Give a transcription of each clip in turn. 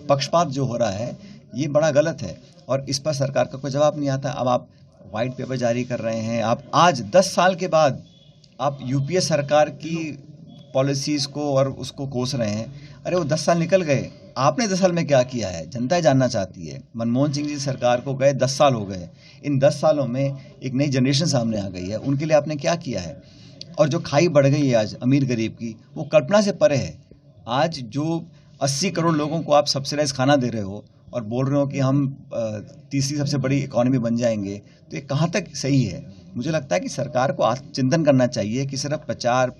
पक्षपात जो हो रहा है ये बड़ा गलत है और इस पर सरकार का कोई जवाब नहीं आता। अब आप वाइट पेपर जारी कर रहे हैं, आप आज 10 साल के बाद आप यूपीए सरकार की पॉलिसीज़ को और उसको कोस रहे हैं। अरे वो 10 साल निकल गए, आपने 10 साल में क्या किया है जनता जानना चाहती है। मनमोहन सिंह जी सरकार को गए 10 साल हो गए, इन 10 सालों में एक नई जनरेशन सामने आ गई है, उनके लिए आपने क्या किया है। और जो खाई बढ़ गई है आज अमीर गरीब की, वो कल्पना से परे है। आज जो 80 करोड़ लोगों को आप सब्सिडाइज खाना दे रहे हो और बोल रहे हो कि हम तीसरी सबसे बड़ी इकॉनमी बन जाएंगे, तो ये कहाँ तक सही है। मुझे लगता है कि सरकार को आत्मचिंतन करना चाहिए कि सिर्फ प्रचार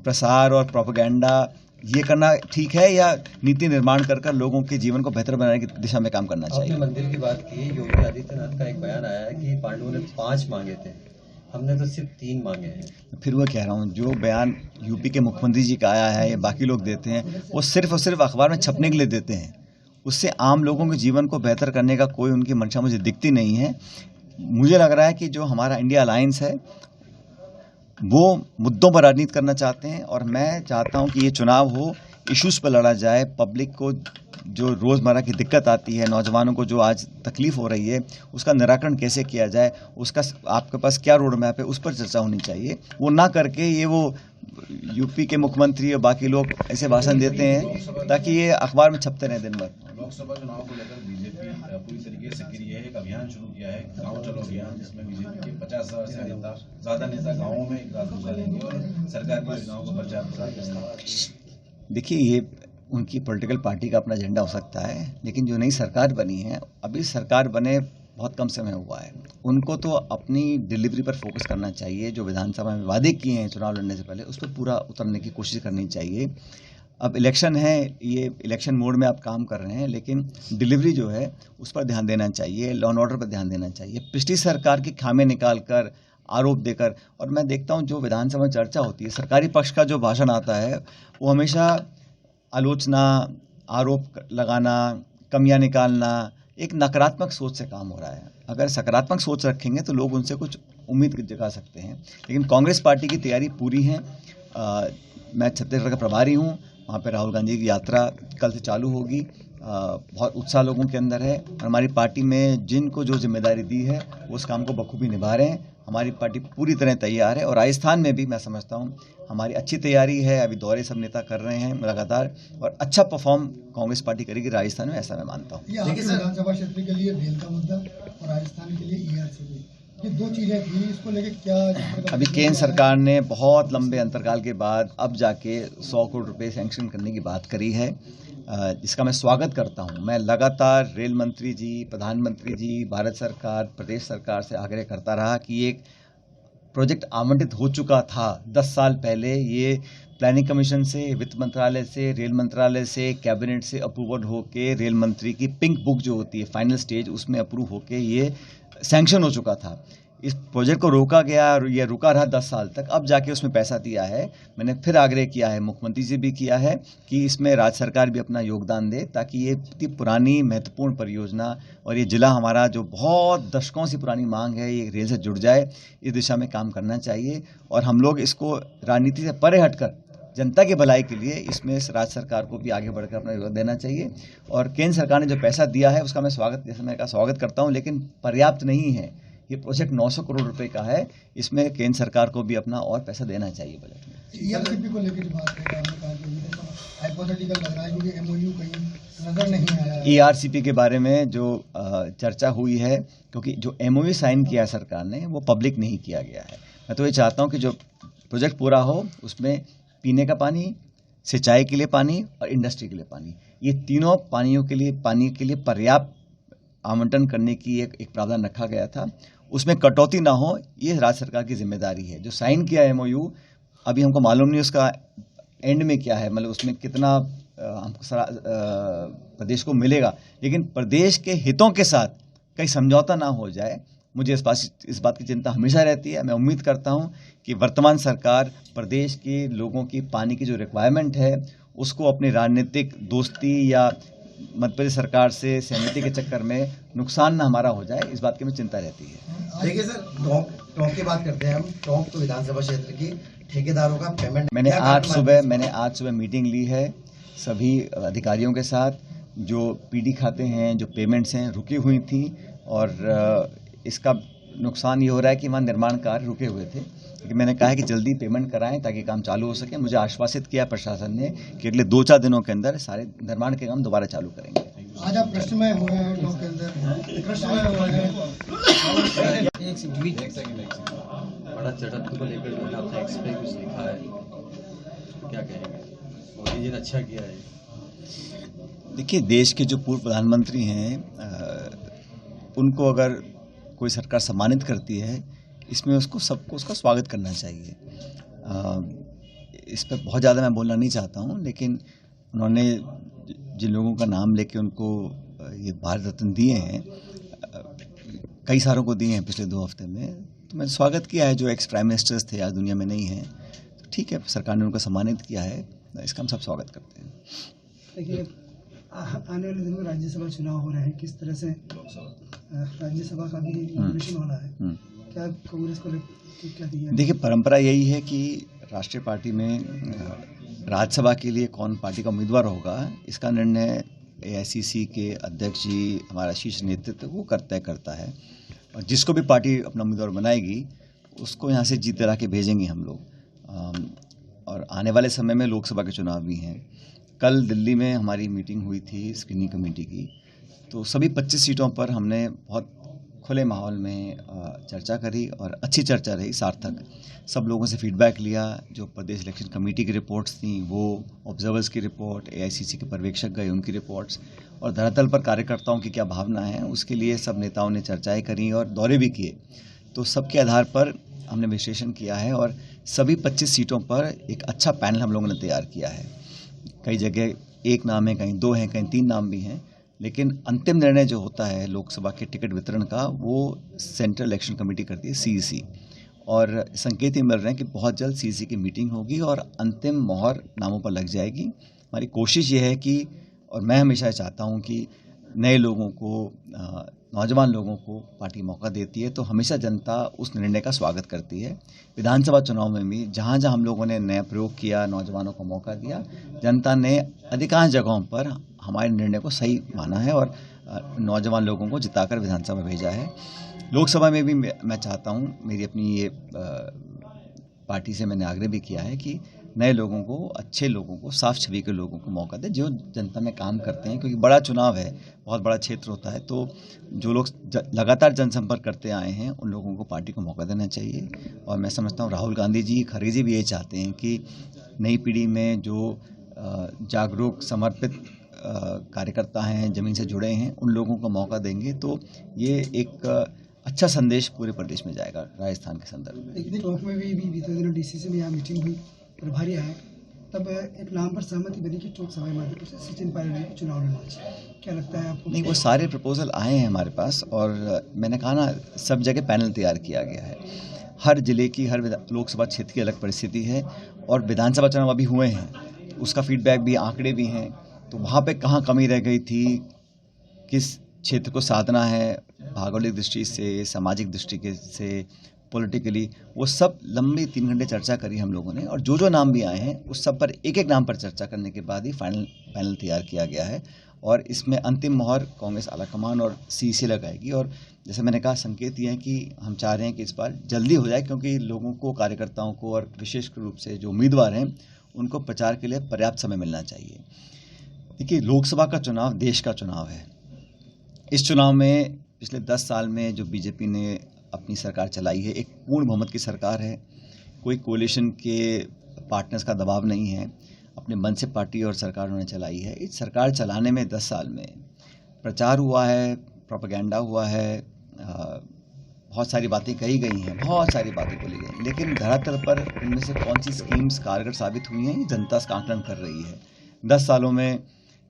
प्रसार और प्रोपेगेंडा ये करना ठीक है या नीति निर्माण कर लोगों के जीवन को बेहतर बनाने की दिशा में काम करना चाहिए। आपने मंदिर की बात की, योगी आदित्यनाथ का एक बयान आया है कि पांडवों ने 5 मांगे थे, हमने तो सिर्फ 3 मांगे हैं। फिर वो कह रहा हूँ, जो बयान यूपी के मुख्यमंत्री जी का आया है या बाकी लोग देते हैं, वो सिर्फ और सिर्फ अखबार में छपने के लिए देते हैं। उससे आम लोगों के जीवन को बेहतर करने का कोई उनकी मंशा मुझे दिखती नहीं है। मुझे लग रहा है कि जो हमारा इंडिया अलायंस है वो मुद्दों पर राजनीति करना चाहते हैं और मैं चाहता हूं कि ये चुनाव हो, इश्यूज़ पर लड़ा जाए। पब्लिक को जो रोज़मर्रा की दिक्कत आती है, नौजवानों को जो आज तकलीफ़ हो रही है, उसका निराकरण कैसे किया जाए, उसका आपके पास क्या रोड मैप है, उस पर चर्चा होनी चाहिए। वो ना करके ये वो यूपी के मुख्यमंत्री और बाकी लोग ऐसे भाषण देते हैं ताकि ये अखबार में छपते रहे दिन भर। लोकसभा चुनाव को लेकर बीजेपी पूरी तरीके से सक्रिय है। एक अभियान शुरू किया है, गांव चलो अभियान, जिसमें बीजेपी के 50,000 से ज़्यादा नेता गाँवों में एक रात गुजारेंगे और सरकार की योजनाओं का प्रचार प्रसार करेंगे। देखिए, ये उनकी पॉलिटिकल पार्टी का अपना एजेंडा हो सकता है, लेकिन जो नई सरकार बनी है, अभी सरकार बने बहुत कम समय हुआ है, उनको तो अपनी डिलीवरी पर फोकस करना चाहिए। जो विधानसभा में वादे किए हैं चुनाव लड़ने से पहले, उस पर पूरा उतरने की कोशिश करनी चाहिए। अब इलेक्शन है, ये इलेक्शन मोड में आप काम कर रहे हैं, लेकिन डिलीवरी जो है उस पर ध्यान देना चाहिए, लॉ एंड ऑर्डर पर ध्यान देना चाहिए। पिछली सरकार की खामियां निकाल कर, आरोप देकर, और मैं देखता हूं जो विधानसभा में चर्चा होती है, सरकारी पक्ष का जो भाषण आता है वो हमेशा आलोचना, आरोप लगाना, कमियां निकालना, एक नकारात्मक सोच से काम हो रहा है। अगर सकारात्मक सोच रखेंगे तो लोग उनसे कुछ उम्मीद जगा सकते हैं। लेकिन कांग्रेस पार्टी की तैयारी पूरी है। मैं छत्तीसगढ़ का प्रभारी हूँ, वहाँ पे राहुल गांधी की यात्रा कल से चालू होगी। बहुत उत्साह लोगों के अंदर है और हमारी पार्टी में जिनको जो जिम्मेदारी दी है वो उस काम को बखूबी निभा रहे हैं। हमारी पार्टी पूरी तरह तैयार है और राजस्थान में भी मैं समझता हूँ हमारी अच्छी तैयारी है। अभी दौरे सब नेता कर रहे हैं लगातार और अच्छा परफॉर्म कांग्रेस पार्टी करेगी राजस्थान में, ऐसा मैं मानता हूँ। विधानसभा क्षेत्र के लिए रेल का मुद्दा और राजस्थान के लिए ERCP, ये 2 चीजें थी, इसको लेके क्या अभी केंद्र सरकार ने बहुत लंबे अंतराल के बाद अब जाके 100 करोड़ रुपए सैंक्शन करने की बात करी है, जिसका मैं स्वागत करता हूं। मैं लगातार रेल मंत्री जी, प्रधानमंत्री जी, भारत सरकार, प्रदेश सरकार से आग्रह करता रहा कि एक प्रोजेक्ट आवंटित हो चुका था 10 साल पहले, ये प्लानिंग कमीशन से, वित्त मंत्रालय से, रेल मंत्रालय से, कैबिनेट से अप्रूवल होके रेल मंत्री की पिंक बुक जो होती है फाइनल स्टेज, उसमें अप्रूव होके ये सैंक्शन हो चुका था। इस प्रोजेक्ट को रोका गया और ये रुका रहा 10 साल तक, अब जाके उसमें पैसा दिया है। मैंने फिर आग्रह किया है, मुख्यमंत्री से भी किया है कि इसमें राज्य सरकार भी अपना योगदान दे, ताकि ये इतनी पुरानी महत्वपूर्ण परियोजना और ये जिला हमारा जो बहुत दशकों से पुरानी मांग है, ये रेल से जुड़ जाए। इस दिशा में काम करना चाहिए और हम लोग इसको राजनीति से परे हटकर जनता की भलाई के लिए इसमें राज्य सरकार को भी आगे बढ़कर अपना योगदान देना चाहिए। और केंद्र सरकार ने जो पैसा दिया है उसका मैं स्वागत करता हूं, लेकिन पर्याप्त नहीं है। ये प्रोजेक्ट 900 करोड़ रुपए का है, इसमें केंद्र सरकार को भी अपना और पैसा देना चाहिए बजट में। ERCP को लेकर बात है, आपने कहा कि हाइपोथेटिकल लग रहा है क्योंकि MOU कहीं नजर नहीं आया है। ERCP के बारे में जो चर्चा हुई है, क्योंकि जो MOU साइन किया सरकार ने वो पब्लिक नहीं किया गया है। मैं तो ये चाहता हूँ कि जो प्रोजेक्ट पूरा हो उसमें पीने का पानी, सिंचाई के लिए पानी और इंडस्ट्री के लिए पानी, ये तीनों पानी के लिए पर्याप्त आवंटन करने की एक प्रावधान रखा गया था। उसमें कटौती ना हो, ये राज्य सरकार की जिम्मेदारी है। जो साइन किया MOU, अभी हमको मालूम नहीं उसका एंड में क्या है, मतलब उसमें कितना हमको प्रदेश को मिलेगा, लेकिन प्रदेश के हितों के साथ कहीं समझौता ना हो जाए, मुझे इस बात की चिंता हमेशा रहती है। मैं उम्मीद करता हूं कि वर्तमान सरकार प्रदेश के लोगों की पानी की जो रिक्वायरमेंट है उसको अपनी राजनीतिक दोस्ती या मध्य प्रदेश सरकार से सहमति के चक्कर में नुकसान ना हमारा हो जाए, इस बात की मुझे चिंता रहती है। देखिए सर, टोंक की बात करते हैं हम। टोंक तो विधानसभा क्षेत्र की ठेकेदारों का पेमेंट, मैंने आज सुबह मीटिंग ली है सभी अधिकारियों के साथ जो पीडी खाते हैं, जो पेमेंट्स हैं, रुकी हुई थी और इसका नुकसान ये हो रहा है कि वहाँ निर्माण कार्य रुके हुए थे। लेकिन मैंने कहा है कि जल्दी पेमेंट कराएं ताकि काम चालू हो सके। मुझे आश्वासित किया प्रशासन ने कि अगले 2-4 दिनों के अंदर सारे निर्माण के काम दोबारा चालू करेंगे। आज आप प्रश्नमय हुए हैं टॉक के अंदर, प्रश्नमय हुए हैं। बड़ा चढ़त को लेकर जो है आपने एक्सप्रेस कुछ लिखा है, तो क्या कहेंगे? मोदी जी ने अच्छा किया है। देखिए, देश के जो पूर्व प्रधानमंत्री हैं उनको अगर कोई सरकार सम्मानित करती है, इसमें सबको उसका स्वागत करना चाहिए। इस पर बहुत ज़्यादा मैं बोलना नहीं चाहता हूँ, लेकिन उन्होंने जिन लोगों का नाम लेके उनको ये भारत रत्न दिए हैं, कई सारों को दिए हैं पिछले 2 हफ्ते में, तो मैंने स्वागत किया है। जो एक्स प्राइम मिनिस्टर्स थे आज दुनिया में नहीं हैं, तो ठीक है, सरकार ने उनको सम्मानित किया है, इसका हम सब स्वागत करते हैं। देखिए, आने वाले दिनों में राज्यसभा चुनाव हो रहे हैं, किस तरह से राज्यसभा का भी नॉमिनेशन होना है, क्या कांग्रेस को क्या दिया? देखिए, परंपरा यही है कि राष्ट्रीय पार्टी में राज्यसभा के लिए कौन पार्टी का उम्मीदवार होगा, इसका निर्णय AICC के अध्यक्ष जी, हमारा शीर्ष नेतृत्व वो तय करता है, और जिसको भी पार्टी अपना उम्मीदवार बनाएगी उसको यहाँ से जीत दिला के भेजेंगे हम लोग। और आने वाले समय में लोकसभा के चुनाव भी हैं। कल दिल्ली में हमारी मीटिंग हुई थी स्क्रीनिंग कमेटी की, तो सभी 25 सीटों पर हमने बहुत खुले माहौल में चर्चा करी और अच्छी चर्चा रही, सार्थक। सब लोगों से फीडबैक लिया, जो प्रदेश इलेक्शन कमेटी की रिपोर्ट्स थी वो, ऑब्जर्वर्स की रिपोर्ट, AICC के पर्यवेक्षक गए उनकी रिपोर्ट्स, और धरातल पर कार्यकर्ताओं की क्या भावना है उसके लिए सब नेताओं ने चर्चाएं करी और दौरे भी किए। तो सबके आधार पर हमने विश्लेषण किया है और सभी 25 सीटों पर एक अच्छा पैनल हम लोगों ने तैयार किया है। कई जगह 1 नाम है, कहीं 2 हैं, कहीं 3 नाम भी हैं, लेकिन अंतिम निर्णय जो होता है लोकसभा के टिकट वितरण का वो सेंट्रल इलेक्शन कमेटी करती है, CEC। और संकेत ये मिल रहे हैं कि बहुत जल्द CEC की मीटिंग होगी और अंतिम मोहर नामों पर लग जाएगी। हमारी कोशिश ये है कि, और मैं हमेशा चाहता हूँ कि नए लोगों को, नौजवान लोगों को पार्टी मौका देती है, तो हमेशा जनता उस निर्णय का स्वागत करती है। विधानसभा चुनाव में भी जहाँ जहाँ हम लोगों ने नया प्रयोग किया, नौजवानों को मौका दिया, जनता ने अधिकांश जगहों पर हमारे निर्णय को सही माना है और नौजवान लोगों को जिताकर विधानसभा भेजा है। लोकसभा में भी मैं चाहता हूँ, मेरी अपनी ये पार्टी से मैंने आग्रह भी किया है कि नए लोगों को, अच्छे लोगों को, साफ छवि के लोगों को मौका दे, जो जनता में काम करते हैं, क्योंकि बड़ा चुनाव है, बहुत बड़ा क्षेत्र होता है, तो जो लोग लगातार जनसंपर्क करते आए हैं उन लोगों को पार्टी को मौका देना चाहिए। और मैं समझता हूँ राहुल गांधी जी, खड़गे जी भी ये चाहते हैं कि नई पीढ़ी में जो जागरूक, समर्पित कार्यकर्ता हैं, ज़मीन से जुड़े हैं, उन लोगों को मौका देंगे तो ये एक अच्छा संदेश पूरे प्रदेश में जाएगा राजस्थान के संदर्भ में। एक दिन टॉप में भी बीते दिनों DCC में यहाँ मीटिंग हुई, प्रभारी आए, तब एक नाम पर सहमति बनी कि चौक सवाई माधोपुर से सचिन पायलट को चुनाव लड़ना चाहिए। क्या लगता है आपको? नहीं, वो सारे प्रपोजल आए हैं हमारे पास और मैंने कहा ना, सब जगह पैनल तैयार किया गया है। हर जिले की, हर लोकसभा क्षेत्र की अलग परिस्थिति है और विधानसभा चुनाव अभी हुए हैं, उसका फीडबैक भी, आंकड़े भी हैं, तो वहाँ पे कहाँ कमी रह गई थी, किस क्षेत्र को साधना है भौगोलिक दृष्टि से, सामाजिक दृष्टि से, पॉलिटिकली, वो सब लंबी 3 घंटे चर्चा करी हम लोगों ने। और जो नाम भी आए हैं उस सब पर एक एक नाम पर चर्चा करने के बाद ही फाइनल पैनल तैयार किया गया है और इसमें अंतिम मोहर कांग्रेस आलाकमान और CEC लगाएगी। और जैसे मैंने कहा, संकेत ये है कि हम चाह रहे हैं कि इस बार जल्दी हो जाए, क्योंकि लोगों को, कार्यकर्ताओं को और विशेष रूप से जो उम्मीदवार हैं उनको प्रचार के लिए पर्याप्त समय मिलना चाहिए। देखिए, लोकसभा का चुनाव देश का चुनाव है। इस चुनाव में पिछले 10 साल में जो बीजेपी ने अपनी सरकार चलाई है, एक पूर्ण बहुमत की सरकार है, कोई कोलिशन के पार्टनर्स का दबाव नहीं है, अपने मन से पार्टी और सरकार उन्होंने चलाई है। इस सरकार चलाने में 10 साल में प्रचार हुआ है, प्रोपेगेंडा हुआ है, बहुत सारी बातें कही गई हैं, बहुत सारी बातें बोली गई, लेकिन धरातल पर इनमें से कौन सी स्कीम्स कारगर साबित हुई हैं, जनता इसका आकलन कर रही है। 10 सालों में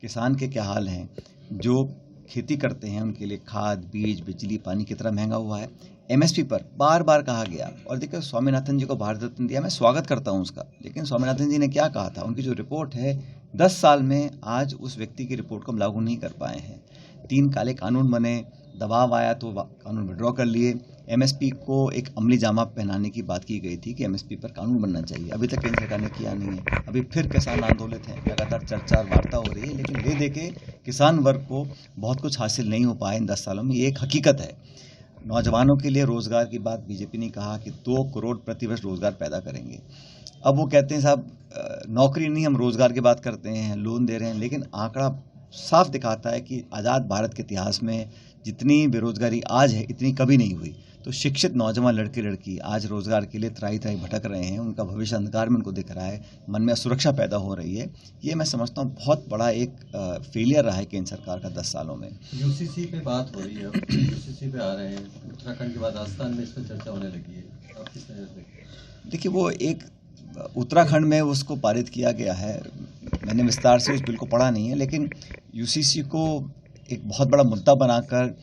किसान के क्या हाल हैं, जो खेती करते हैं उनके लिए खाद, बीज, बिजली, पानी कितना महंगा हुआ है। MSP पर बार बार कहा गया, और देखिए स्वामीनाथन जी को भारत रत्न दिया, मैं स्वागत करता हूं उसका, लेकिन स्वामीनाथन जी ने क्या कहा था, उनकी जो रिपोर्ट है 10 साल में आज उस व्यक्ति की रिपोर्ट को हम लागू नहीं कर पाए हैं। 3 काले कानून बने, दबाव आया तो कानून विड्रॉ कर लिए। एमएसपी को एक अमली जामा पहनाने की बात की गई थी कि एमएसपी पर कानून बनना चाहिए, अभी तक केंद्र सरकार ने किया नहीं है। अभी फिर किसान आंदोलित हैं, लगातार चर्चा और वार्ता हो रही है, लेकिन ले दे के किसान वर्ग को बहुत कुछ हासिल नहीं हो पाया इन 10 सालों में, ये एक हकीकत है। नौजवानों के लिए रोज़गार की बात बीजेपी ने कहा कि 2 करोड़ प्रतिवर्ष रोज़गार पैदा करेंगे। अब वो कहते हैं साहब नौकरी नहीं, हम रोज़गार की बात करते हैं, लोन दे रहे हैं, लेकिन आंकड़ा साफ दिखाता है कि आज़ाद भारत के इतिहास में जितनी बेरोज़गारी आज है इतनी कभी नहीं हुई। तो शिक्षित नौजवान लड़के लड़की आज रोज़गार के लिए त्राही त्राही भटक रहे हैं, उनका भविष्य अंधकार में उनको दिख रहा है, मन में असुरक्षा पैदा हो रही है। ये मैं समझता हूँ बहुत बड़ा एक फेलियर रहा है केंद्र सरकार का 10 सालों में। यूसीसी पे बात हो रही है, यूसीसी पे आ रहे हैं, उत्तराखंड के बाद राजस्थान में इस पर चर्चा होने लगी है, आप किस नज़र से? देखिए, वो एक उत्तराखंड में उसको पारित किया गया है, मैंने विस्तार से उस बिल को पढ़ा नहीं है, लेकिन यूसीसी को एक बहुत बड़ा मुद्दा बनाकर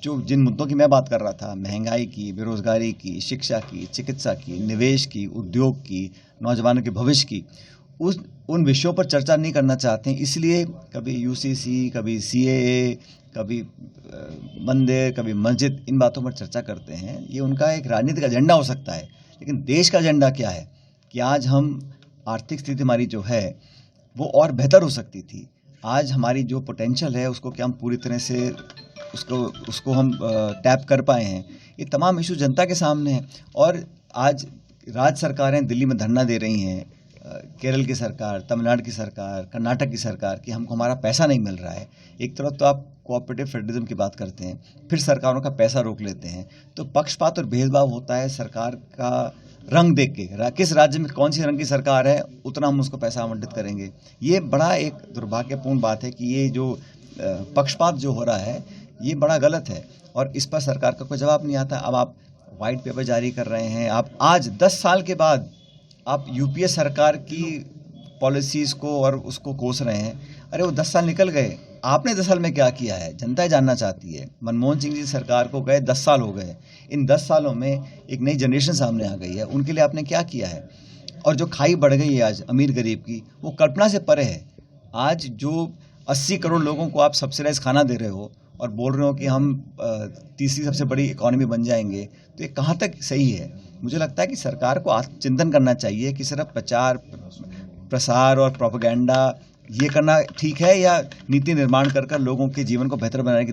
जिन मुद्दों की मैं बात कर रहा था, महंगाई की, बेरोज़गारी की, शिक्षा की, चिकित्सा की, निवेश की, उद्योग की, नौजवानों के भविष्य की, उन विषयों पर चर्चा नहीं करना चाहते हैं। इसलिए कभी यूसीसी, कभी सीएए, कभी मंदिर, कभी मस्जिद, इन बातों पर चर्चा करते हैं। ये उनका एक राजनीतिक एजेंडा हो सकता है, लेकिन देश का एजेंडा क्या है कि आज हम आर्थिक स्थिति हमारी जो है वो और बेहतर हो सकती थी। आज हमारी जो पोटेंशियल है उसको क्या हम पूरी तरह से उसको हम टैप कर पाए हैं, ये तमाम इशू जनता के सामने हैं। और आज राज्य सरकारें दिल्ली में धरना दे रही हैं, केरल की सरकार, तमिलनाडु की सरकार, कर्नाटक की सरकार कि हमको हमारा पैसा नहीं मिल रहा है। एक तरफ तो आप कोऑपरेटिव फेडरलिज्म की बात करते हैं, फिर सरकारों का पैसा रोक लेते हैं, तो पक्षपात और भेदभाव होता है। सरकार का रंग देख के, किस राज्य में कौन सी रंग की सरकार है उतना हम उसको पैसा आवंटित करेंगे। ये बड़ा एक दुर्भाग्यपूर्ण बात है कि ये जो पक्षपात जो हो रहा है ये बड़ा गलत है और इस पर सरकार का कोई जवाब नहीं आता। अब आप वाइट पेपर जारी कर रहे हैं, आप आज 10 साल के बाद आप यूपीए सरकार की पॉलिसीज़ को और उसको कोस रहे हैं। अरे वो 10 साल निकल गए, आपने 10 साल में क्या किया है जनता जानना चाहती है। मनमोहन सिंह जी सरकार को गए 10 साल हो गए, इन 10 सालों में एक नई जनरेशन सामने आ गई है, उनके लिए आपने क्या किया है। और जो खाई बढ़ गई है आज अमीर गरीब की, वो कल्पना से परे है। आज जो 80 करोड़ लोगों को आप सब्सिडाइज खाना दे रहे हो और बोल रहे हो कि हम तीसरी सबसे बड़ी इकॉनमी बन जाएंगे, तो ये कहाँ तक सही है। मुझे लगता है कि सरकार को आत्मचिंतन करना चाहिए कि सिर्फ प्रचार प्रसार और प्रोपेगेंडा ये करना ठीक है या नीति निर्माण कर लोगों के जीवन को बेहतर बनाने की